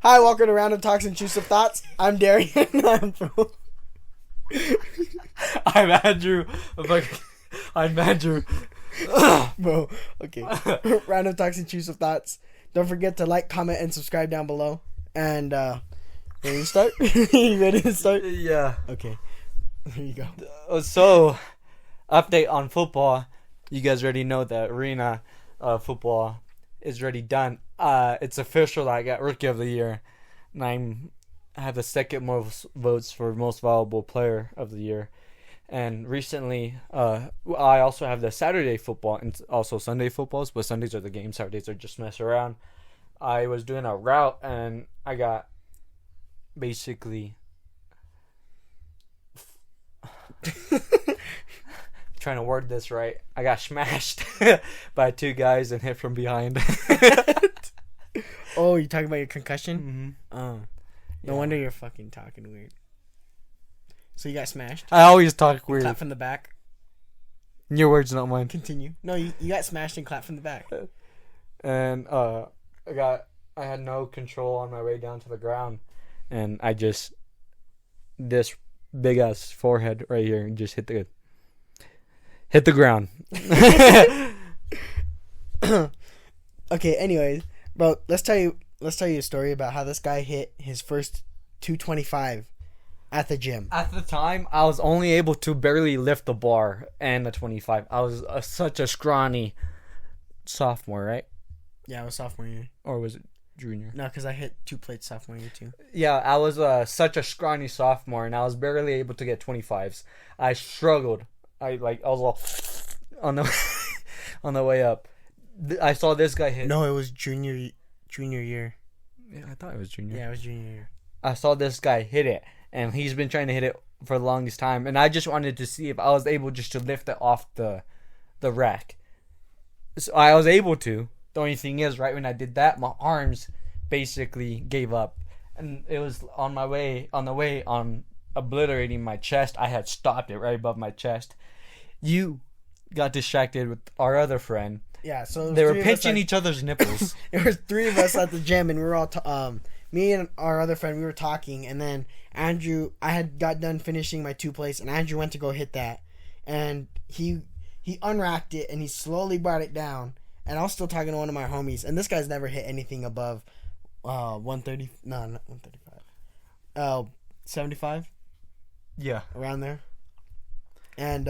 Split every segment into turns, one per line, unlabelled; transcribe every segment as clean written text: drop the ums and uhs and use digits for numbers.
Hi, welcome to Random Talks and Intrusive Thoughts. I'm Darian.
I'm Andrew. I'm Andrew.
Bro, okay. Random Talks and Intrusive Thoughts. Don't forget to like, comment, and subscribe down below. And, ready to start? You ready to start?
Yeah.
Okay. Here you go.
So, update on football. You guys already know that arena football is already done. It's official. I got Rookie of the Year. And I have the second most votes for most valuable player of the year. And recently, I also have the Saturday football and also Sunday footballs. But Sundays are the game. Saturdays are just mess around. I was doing a route and I got basically trying to word this right. I got smashed by two guys and hit from behind.
Oh, you talking about your concussion?
Mm-hmm.
No wonder you're fucking talking weird. So you got smashed?
I always talk weird.
Clap from the back.
Your words, not mine.
Continue. No, you got smashed and clap from the back.
And I had no control on my way down to the ground, and I just this big ass forehead right here and just hit the ground.
Okay, anyways, bro, let's tell you a story about how this guy hit his first 225 at the gym.
At the time, I was only able to barely lift the bar and the 25. I was such a scrawny sophomore, right?
Yeah, I was sophomore year.
Or was it junior?
No, because I hit 2 plates sophomore year too.
Yeah, I was such a scrawny sophomore, and I was barely able to get 25s. I struggled. I was all on the on the way up. I saw this guy hit.
No, it was junior year.
Yeah, I thought it was junior.
Yeah, it was junior year.
I saw this guy hit it, and he's been trying to hit it for the longest time. And I just wanted to see if I was able just to lift it off the rack. So I was able to. The only thing is, right when I did that, my arms basically gave up, and it was on the way on obliterating my chest. I had stopped it right above my chest. You got distracted with our other friend.
Yeah, so
they were pinching each other's nipples.
There was 3 of us at the gym, and we were all me and our other friend, we were talking, and then Andrew, I had got done finishing my 2 plates, and Andrew went to go hit that, and he unracked it, and he slowly brought it down, and I was still talking to one of my homies, and this guy's never hit anything above 130, no, not 135, 75?
Yeah.
Around there. And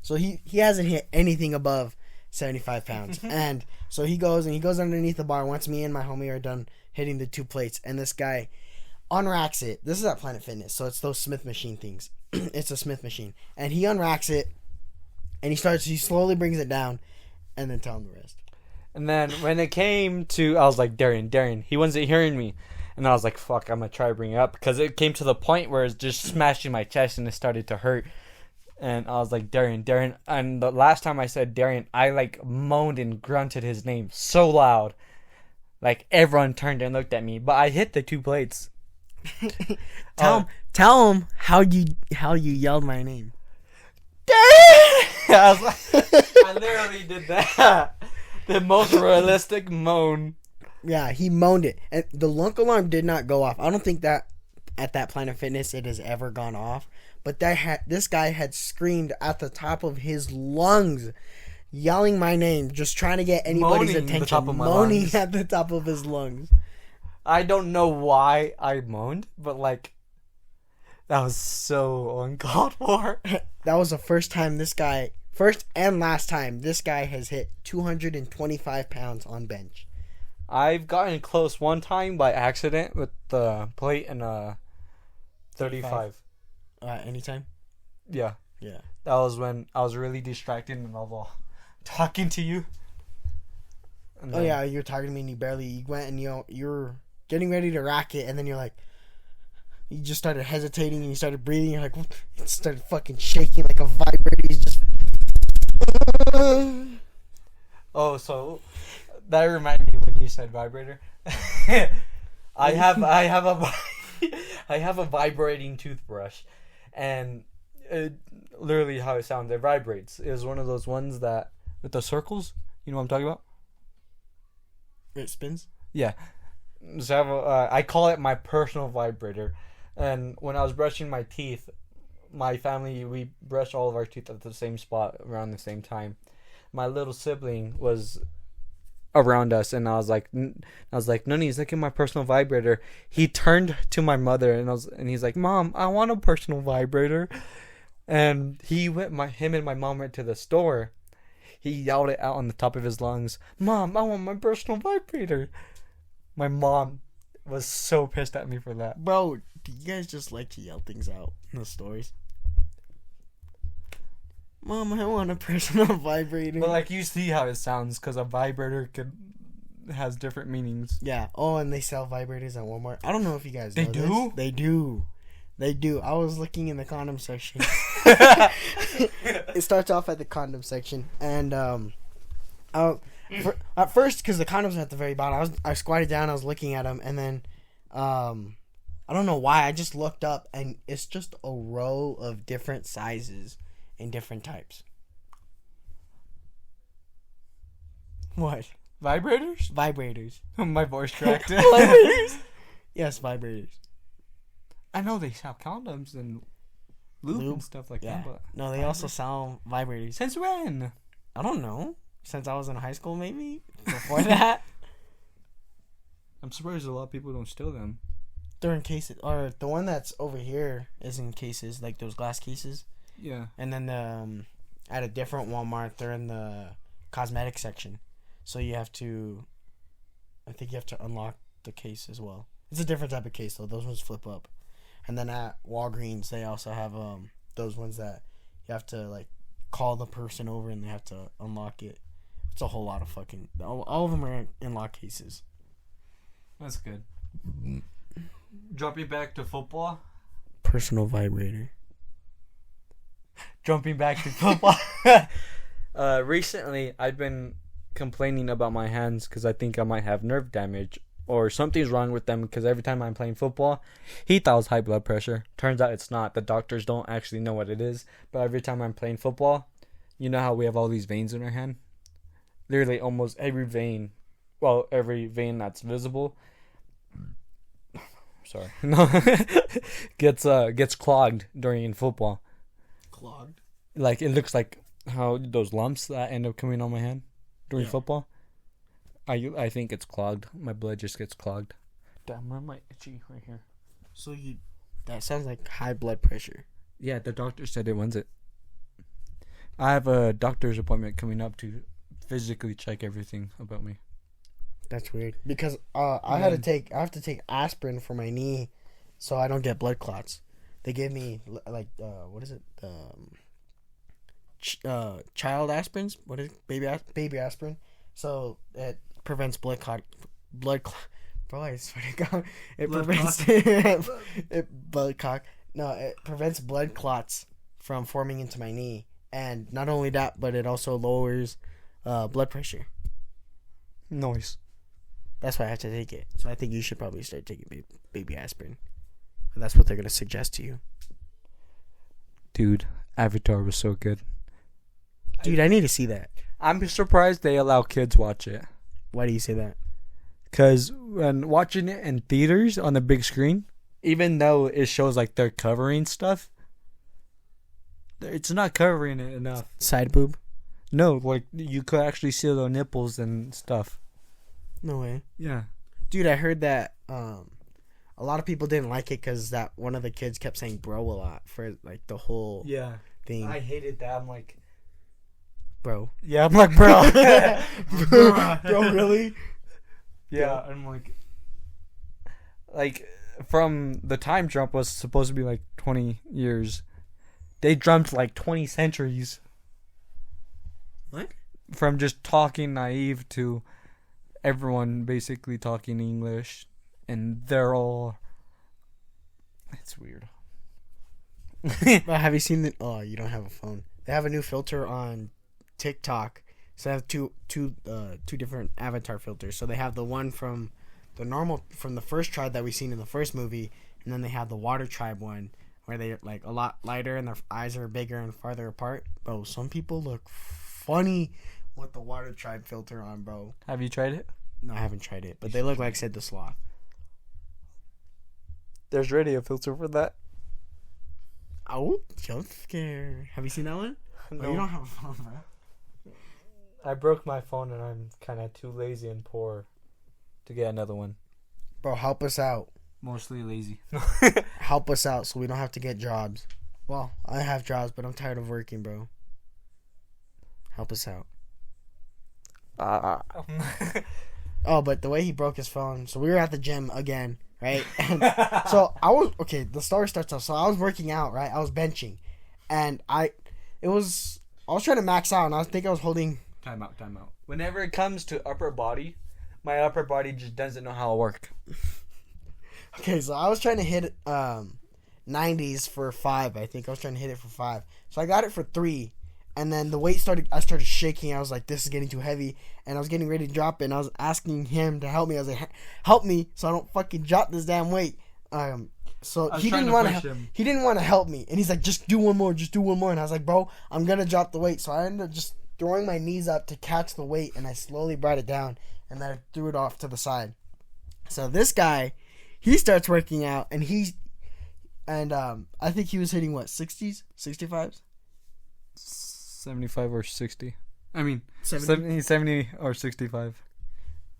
so he hasn't hit anything above 75 pounds. And so he goes underneath the bar once me and my homie are done hitting the 2 plates, and this guy unracks it. This is at Planet Fitness, so it's those Smith machine things. It's a Smith machine. And he unracks it, and he slowly brings it down, and then tell him the rest.
And then when it came to, I was like, Darian, he wasn't hearing me. And I was like, fuck, I'm going to try to bring it up. Because it came to the point where it's just smashing my chest and it started to hurt. And I was like, Darian. And the last time I said Darian, I like moaned and grunted his name so loud. Like everyone turned and looked at me. But I hit the 2 plates.
Tell him how you yelled my name.
Darian! I literally did that. The most realistic moan.
Yeah, he moaned it. And the lunk alarm did not go off. I don't think that at that Planet Fitness it has ever gone off. But this guy had screamed at the top of his lungs, yelling my name, just trying to get anybody's attention. Moaning at the top of his lungs.
I don't know why I moaned, but like, that was so uncalled for.
That was the first and last time this guy has hit 225 pounds on bench.
I've gotten close one time by accident with the plate and 35.
Anytime?
Yeah.
Yeah.
That was when I was really distracted and I was all talking to you.
Oh yeah, you were talking to me and you went and you're getting ready to rack it, and then you're like, you just started hesitating and you started breathing. You're like, it started fucking shaking like a vibrator. He's just.
Oh, so that reminded me when you said vibrator. I have a vibrating toothbrush, and literally how it sounds, it vibrates. It was one of those ones that with the circles. You know what I'm talking about?
It spins?
Yeah. I call it my personal vibrator. And when I was brushing my teeth, my family, we brush all of our teeth at the same spot around the same time. My little sibling was around us, and I was like, Nunnies, look at my personal vibrator. He turned to my mother, and he's like, Mom, I want a personal vibrator. And him and my mom went to the store. He yelled it out on the top of his lungs, Mom, I want my personal vibrator. My mom was so pissed at me for that.
Bro, do you guys just like to yell things out in the stories? Mom, I want a personal vibrator.
But like, you see how it sounds, because a vibrator has different meanings.
Yeah. Oh, and they sell vibrators at Walmart. I don't know if you guys know
They do?
this. They do. I was looking in the condom section. It starts off at the condom section, and at first, because the condoms are at the very bottom, I squatted down, I was looking at them, and then I don't know why, I just looked up, and it's just a row of different sizes and different types. What?
Vibrators?
Vibrators.
My voice cracked.
Vibrators? Yes, vibrators.
I know they sell condoms and lube and stuff like that, but
no, they also sell vibrators.
Since when?
I don't know. Since I was in high school, maybe? Before that?
I'm surprised a lot of people don't steal them.
They're in cases. Or the one that's over here is in cases, like those glass cases.
Yeah.
And then at a different Walmart, they're in the cosmetic section. So I think you have to unlock the case as well. It's a different type of case, though. Those ones flip up. And then at Walgreens, they also have those ones that you have to, like, call the person over and they have to unlock it. It's a whole lot of fucking... All of them are in lock cases.
That's good. Jumping back to football.
Personal vibrator.
Jumping back to football. Recently, I've been complaining about my hands because I think I might have nerve damage or something's wrong with them, because every time I'm playing football, he thought it was high blood pressure. Turns out it's not. The doctors don't actually know what it is. But every time I'm playing football, you know how we have all these veins in our hand? Literally almost every vein that's visible, sorry, no, gets clogged during football.
Clogged?
Like, it looks like how those lumps that end up coming on my hand during football. I think it's clogged. My blood just gets clogged. Damn, where am I itchy? Right here.
So that sounds like high blood pressure.
Yeah, the doctor said it wants it. I have a doctor's appointment coming up to physically check everything about me.
That's weird. Because I have to take aspirin for my knee so I don't get blood clots. They gave me, like, what is it? Child aspirins? What is it? Baby aspirin. So it prevents blood clot. Bro, I swear to God. It prevents it prevents blood clots from forming into my knee. And not only that, but it also lowers blood pressure.
Nice.
That's why I have to take it. So I think you should probably start taking baby aspirin. And that's what they're going to suggest to you.
Dude, Avatar was so good.
Dude, I need to see that.
I'm surprised they allow kids watch it.
Why do you say that?
Because when watching it in theaters on the big screen, even though it shows like they're covering stuff, it's not covering it enough.
Side boob?
No, like, you could actually see the nipples and stuff.
No way.
Yeah.
Dude, I heard that a lot of people didn't like it because that one of the kids kept saying bro a lot for, like, the whole thing.
I hated that. I'm like,
bro.
Yeah, I'm like, bro.
Bro, really?
Yeah, I'm like, from the time jump was supposed to be like 20 years. They jumped like 20 centuries.
What?
From just talking naive to everyone basically talking English, and they're all... It's weird.
Have you seen the... Oh, you don't have a phone. They have a new filter on TikTok. So they have two different avatar filters. So they have the one from the first tribe that we seen in the first movie, and then they have the water tribe one where they're like a lot lighter and their eyes are bigger and farther apart. Bro, some people look funny with the water tribe filter on, bro.
Have you tried it?
No, I haven't tried it, but they look like Sid the Sloth.
There's already a filter for that.
Oh, jump scare. Have you seen that one?
No.
Oh, you don't have a phone, bro.
I broke my phone and I'm kind of too lazy and poor to get another one.
Bro, help us out.
Mostly lazy.
Help us out so we don't have to get jobs. Well, I have jobs, but I'm tired of working, bro. Help us out. Oh, but the way he broke his phone. So we were at the gym again, right? And so I was the story starts off. So I was working out, right? I was benching, and I was trying to max out, and I was holding.
Time out. Whenever it comes to upper body, my upper body just doesn't know how to work.
Okay, so I was trying to hit 90s for 5. I think I was trying to hit it for 5. So I got it for 3. And then the weight I started shaking. I was like, this is getting too heavy. And I was getting ready to drop it. And I was asking him to help me. I was like, help me so I don't fucking drop this damn weight. So he didn't want to help me. And he's like, just do one more. And I was like, bro, I'm going to drop the weight. So I ended up just throwing my knees up to catch the weight. And I slowly brought it down. And then I threw it off to the side. So this guy, he starts working out. And I think he was hitting what, 60s? 65s?
75 or 60. I mean,
70?
70 or 65.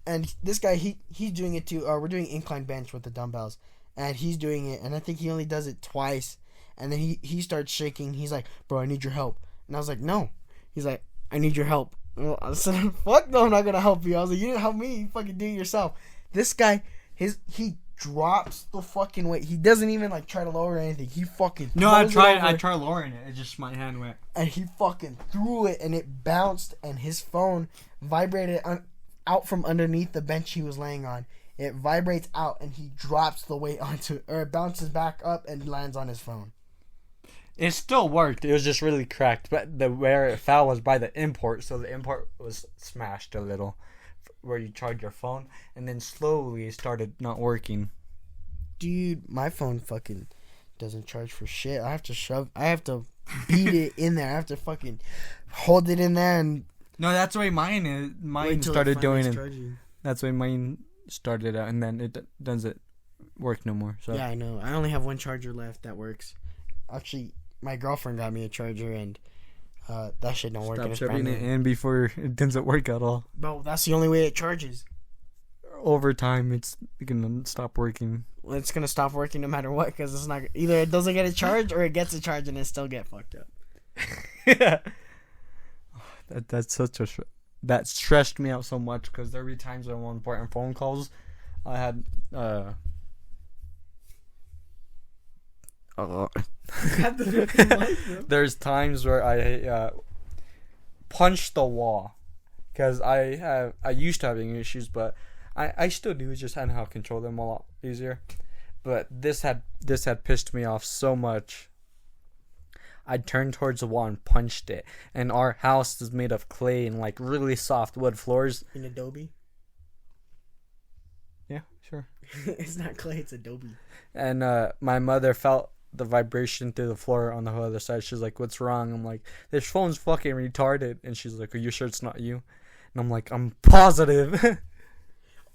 And this guy, he's doing it too. We're doing incline bench with the dumbbells. And he's doing it. And I think he only does it twice. And then he starts shaking. He's like, bro, I need your help. And I was like, no. He's like, I need your help. Well, I said, fuck no, I'm not going to help you. I was like, you didn't help me. You fucking do it yourself. This guy, he drops the fucking weight. He doesn't even like try to lower anything. He fucking
I tried lowering it. It just my hand went.
And he fucking threw it and it bounced and his phone vibrated out from underneath the bench he was laying on. It vibrates out and he drops the weight onto it, or it bounces back up and lands on his phone.
It still worked. It was just really cracked, but where it fell was by the import, so the import was smashed a little. Where you charge your phone, and then slowly it started not working.
Dude, my phone fucking doesn't charge for shit. I have to beat it in there. I have to fucking hold it in there and.
No, that's the way mine is. Mine started doing it. That's the way mine started out, and then it doesn't work no more. So
yeah, I know. I only have one charger left that works. Actually, my girlfriend got me a charger and. That shit don't work.
Stop shoving it in before it doesn't work at all.
Bro, that's the only way it charges.
Over time, it's gonna stop working.
Well, it's gonna stop working no matter what, because it's not either it doesn't get a charge or it gets a charge and it still get fucked up.
Yeah, that stressed me out so much because there be times when I'm on important phone calls. I had there's times where I punch the wall because I used to having issues, but I still do. Just I know how to control them a lot easier. But this had pissed me off so much. I turned towards the wall and punched it. And our house is made of clay and like really soft wood floors.
In Adobe?
Yeah, sure.
It's not clay, it's Adobe. And
my mother felt the vibration through the floor on the other side. She's like, what's wrong? I'm like, this phone's fucking retarded. And she's like, are you sure it's not you? And I'm like, I'm positive.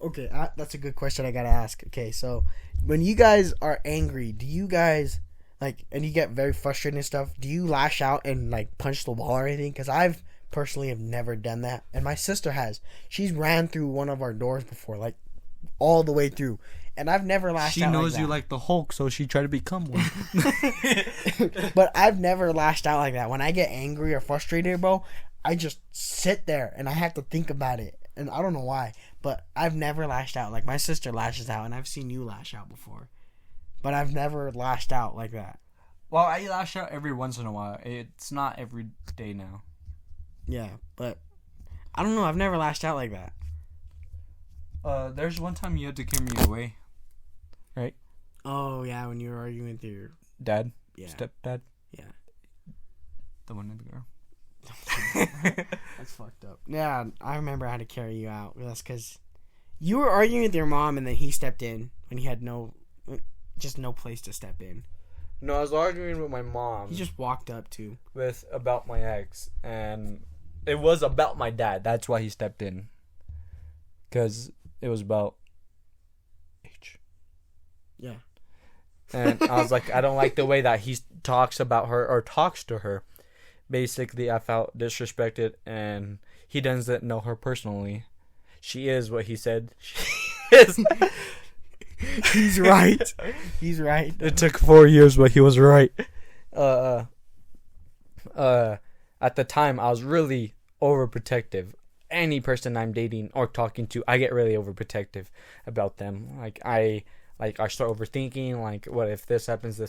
Okay, that's a good question I gotta ask. Okay, so when you guys are angry, do you guys and you get very frustrated and stuff, do you lash out and like punch the wall or anything? Because I've personally have never done that, and my sister has. She's ran through one of our doors before, like all the way through, and I've never lashed out. She knows
you like the Hulk, so she tried to become one.
But I've never lashed out like that. When I get angry or frustrated, bro, I just sit there and I have to think about it, and I don't know why, but I've never lashed out. Like my sister lashes out, and I've seen you lash out before. But I've never lashed out like that.
Well, I lash out every once in a while. It's not every day now.
Yeah, but I don't know. I've never lashed out like that.
There's one time you had to carry me away, right?
Oh, yeah, when you were arguing with your...
Dad?
Yeah.
Stepdad?
Yeah.
The one and the girl.
That's fucked up. Yeah, I remember I had to carry you out. That's because you were arguing with your mom, and then he stepped in when he had no place to step in.
No, I was arguing with my mom.
He just walked up too.
About my ex, and it was about my dad. That's why he stepped in. Because it was about H.
Yeah.
And I was like, I don't like the way that he talks about her or talks to her. Basically, I felt disrespected, and he doesn't know her personally. She is what he said she is.
He's right. He's right.
It took 4 years, but he was right. At the time, I was really overprotective. Any person I'm dating or talking to, I get really overprotective about them. I start overthinking. Like, what if this happens,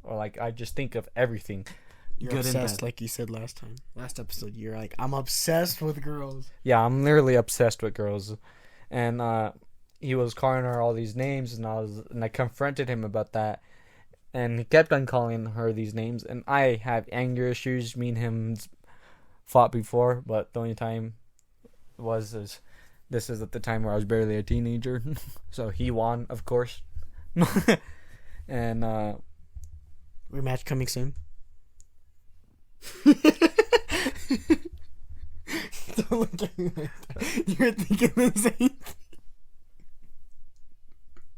or like I just think of everything.
You're
good and
obsessed,
bad.
like you said last episode. You're like, I'm obsessed with girls.
Yeah, I'm literally obsessed with girls, and he was calling her all these names, and I confronted him about that, and he kept on calling her these names, and I have anger issues. Me and him fought before, but the only time this is at the time where I was barely a teenager, so he won, of course, and
rematch coming soon. Don't look at me like that. You're thinking the same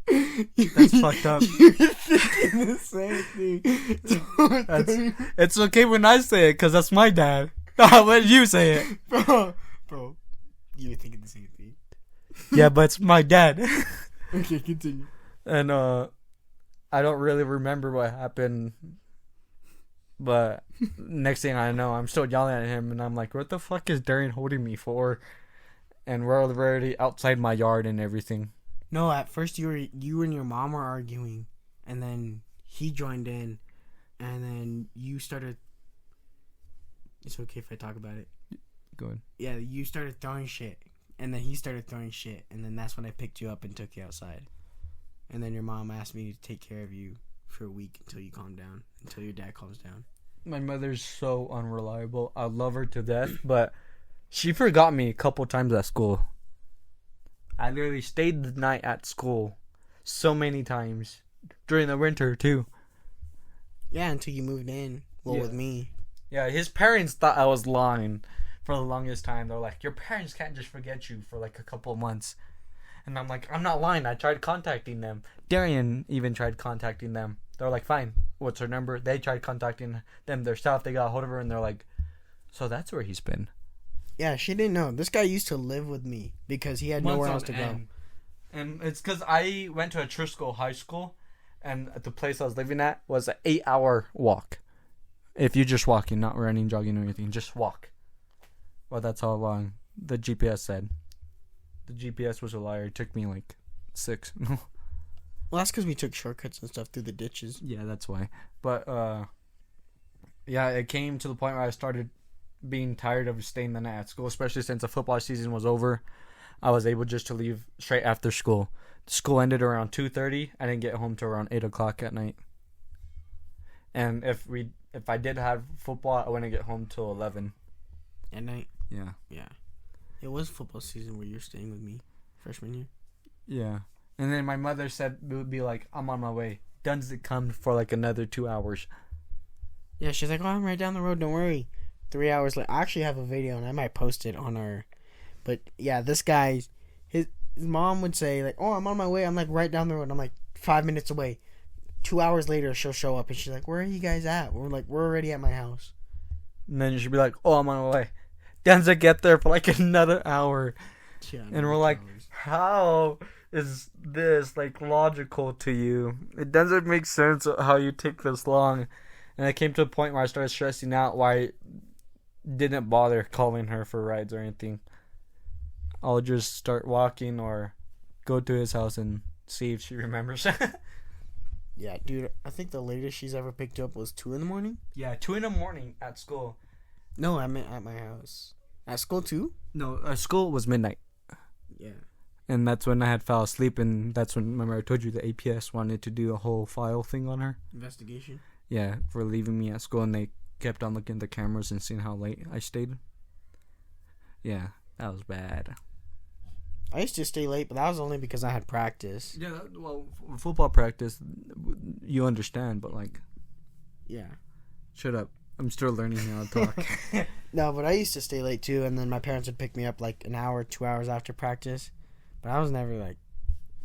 thing.
That's fucked up.
You're thinking the same thing.
It's okay when I say it, because that's my dad. I'll let you say it.
Bro, you were thinking the same thing.
Yeah, but it's my dad.
Okay, continue.
And I don't really remember what happened, but next thing I know, I'm still yelling at him, and I'm like, what the fuck is Darian holding me for? And we're already outside my yard and everything.
No, at first you and your mom were arguing, and then he joined in, and then you started. It's okay if I talk about it.
Go ahead.
Yeah, you started throwing shit, and then he started throwing shit, and then that's when I picked you up and took you outside. And then your mom asked me to take care of you for a week until you calm down, until your dad calms down.
My mother's so unreliable. I love her to death, but she forgot me a couple times at school. I literally stayed the night at school so many times during the winter too.
Yeah, until you moved in. Well,
Yeah.
with me.
Yeah, his parents thought I was lying for the longest time. They're like, your parents can't just forget you for like a couple of months. And I'm like, I'm not lying. I tried contacting them. Darian even tried contacting them. They're like, fine. What's her number? They tried contacting them themselves. They got a hold of her, and they're like, so that's where he's been.
Yeah, she didn't know. This guy used to live with me because he had nowhere else to go.
And it's because I went to a Trisco high school, and the place I was living at was an 8-hour walk. If you're just walking, not running, jogging, or anything, just walk. Well, that's how long the GPS said. The GPS was a liar. It took me like 6.
Well, that's because we took shortcuts and stuff through the ditches.
Yeah, that's why. But yeah, it came to the point where I started being tired of staying the night at school, especially since the football season was over. I was able just to leave straight after school. School ended around 2:30. I didn't get home till around 8 o'clock at night. And if I did have football, I wouldn't get home till 11
at night.
Yeah.
Yeah. It was football season where you're staying with me freshman year.
Yeah. And then my mother said it would be like, I'm on my way. Doesn't come for like another 2 hours.
Yeah, she's like, oh, I'm right down the road. Don't worry. 3 hours later. I actually have a video, and I might post it on our... But, yeah, this guy... His mom would say, like, oh, I'm on my way. I'm, like, right down the road. I'm, like, 5 minutes away. 2 hours later, she'll show up, and she's like, where are you guys at? We're like, we're already at my house.
And then she'd be like, oh, I'm on my way. Doesn't get there for, like, another hour.
Yeah,
and we're like, how is this, like, logical to you? It doesn't make sense how you take this long. And it came to a point where I started stressing out why I didn't bother calling her for rides or anything. I'll just start walking or go to his house and see if she remembers.
Yeah, dude, I think the latest she's ever picked up was 2 in the morning.
Yeah, 2 in the morning at school.
No, I meant at my house. At school too?
No, school was midnight.
Yeah.
And that's when I had fell asleep, and that's when, remember I told you the APS wanted to do a whole file thing on her?
Investigation?
Yeah, for leaving me at school, and they kept on looking at the cameras and seeing how late I stayed. Yeah, that was bad.
I used to stay late, but that was only because I had practice.
Yeah, well, football practice, you understand, but like...
Yeah.
Shut up. I'm still learning how to talk.
No, but I used to stay late too, and then my parents would pick me up like an hour, 2 hours after practice. But I was never like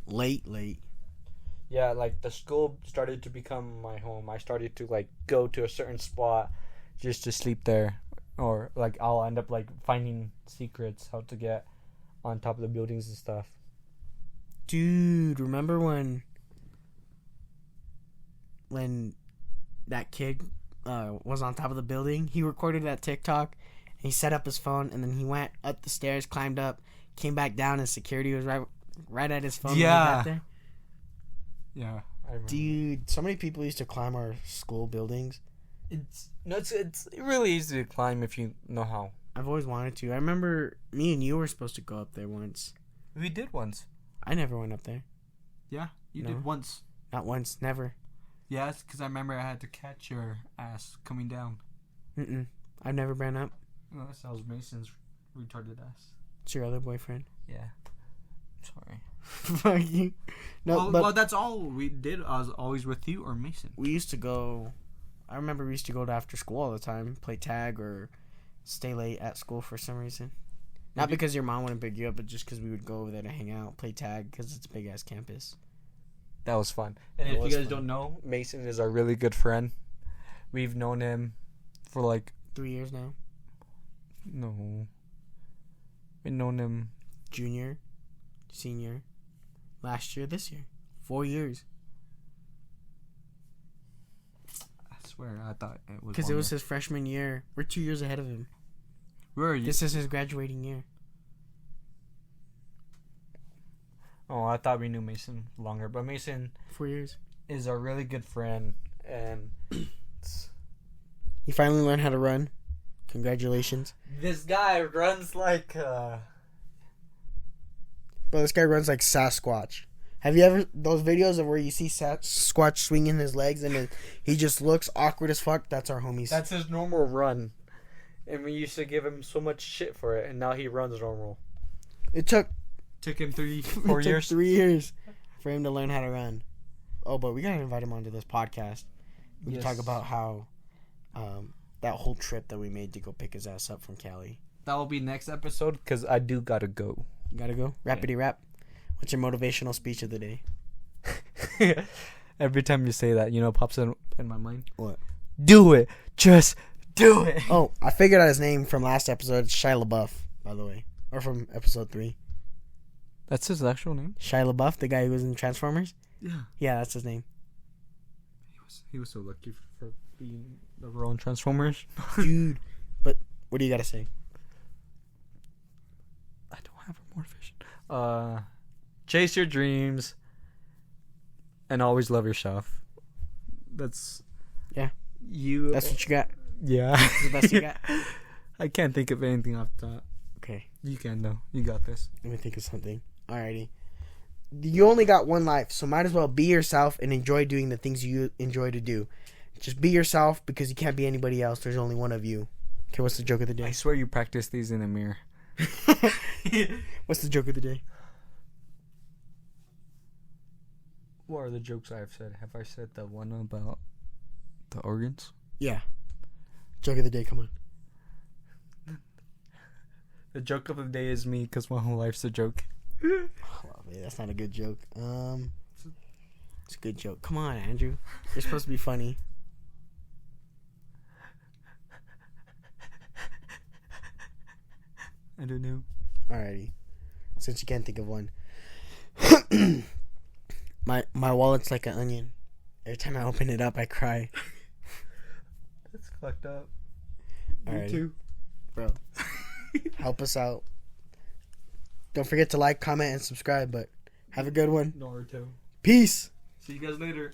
late.
Yeah, like the school started to become my home. I started to like go to a certain spot just to sleep there, or like I'll end up like finding secrets how to get on top of the buildings and stuff.
Dude, remember when that kid was on top of the building? He recorded that TikTok, and he set up his phone, and then he went up the stairs, climbed up, came back down, and security was right at his phone when he got there.
Yeah, I remember.
Dude, so many people used to climb our school buildings.
It's really easy to climb if you know how.
I've always wanted to. I remember me and you were supposed to go up there once.
We did once.
I never went up there.
Yeah, you did once.
Not once, never.
Yes, because I remember I had to catch your ass coming down.
I've never been up.
No, that was Mason's retarded ass.
It's your other boyfriend.
Yeah. Sorry.
Fuck you. No,
well, that's all we did. I was always with you or Mason.
We used to go. I remember we used to go to after school all the time, play tag or stay late at school for some reason. Not because your mom wouldn't pick you up, but just because we would go over there to hang out, play tag, because it's a big ass campus.
That was fun. And if you guys don't know, Mason is our really good friend. We've known him for like
3 years now.
No. We've known him
junior, senior, last year, this year. 4 years.
I swear, I thought it was.
Because it was his freshman year. We're 2 years ahead of him.
Where are you?
This is his graduating year.
Oh, I thought we knew Mason longer, but Mason
4 years
is a really good friend, and
he finally learned how to run. Congratulations.
This guy runs like
Bro, this guy runs like Sasquatch. Have you ever those videos of where you see Sasquatch swinging his legs and he just looks awkward as fuck? That's our homies.
That's his normal run, and we used to give him so much shit for it, and now he runs normal.
It took
him 4 years.
3 years for him to learn how to run. Oh, but we gotta invite him onto this podcast. We can talk about how that whole trip that we made to go pick his ass up from Cali.
That will be next episode because I do gotta go.
You gotta go? Rappity rap. What's your motivational speech of the day?
Every time you say that, pops in my mind.
What?
Do it. Just do it.
Oh, I figured out his name from last episode. It's Shia LaBeouf, by the way. Or from episode 3.
That's his actual name?
Shia LaBeouf, the guy who was in Transformers?
Yeah.
Yeah, that's his name.
He was so lucky for being the role in Transformers.
Dude. But what do you gotta say?
I don't have a motivation. Chase your dreams and always love yourself. That's you.
That's what you got.
Yeah.
That's the best you got.
I can't think of anything off the top.
Okay.
You can though. You got this.
Let me think of something. Alrighty. You only got one life, so might as well be yourself and enjoy doing the things you enjoy to do. Just be yourself because you can't be anybody else. There's only one of you. Okay, what's the joke of the day?
I swear you practice these in a mirror.
What's the joke of the day?
What are the jokes I've said? Have I said the one about the organs?
Yeah. Joke of the day, come on.
The joke of the day is me because my whole life's a joke.
Oh, man, that's not a good joke. It's a good joke. Come on, Andrew. You're supposed to be funny.
I don't know.
Alrighty. Since you can't think of one. My wallet's like an onion. Every time I open it up, I cry.
That's fucked up.
Alrighty.
Me too.
Bro. Help us out. Don't forget to like, comment, and subscribe, but have a good one.
Naruto.
Peace.
See you guys later.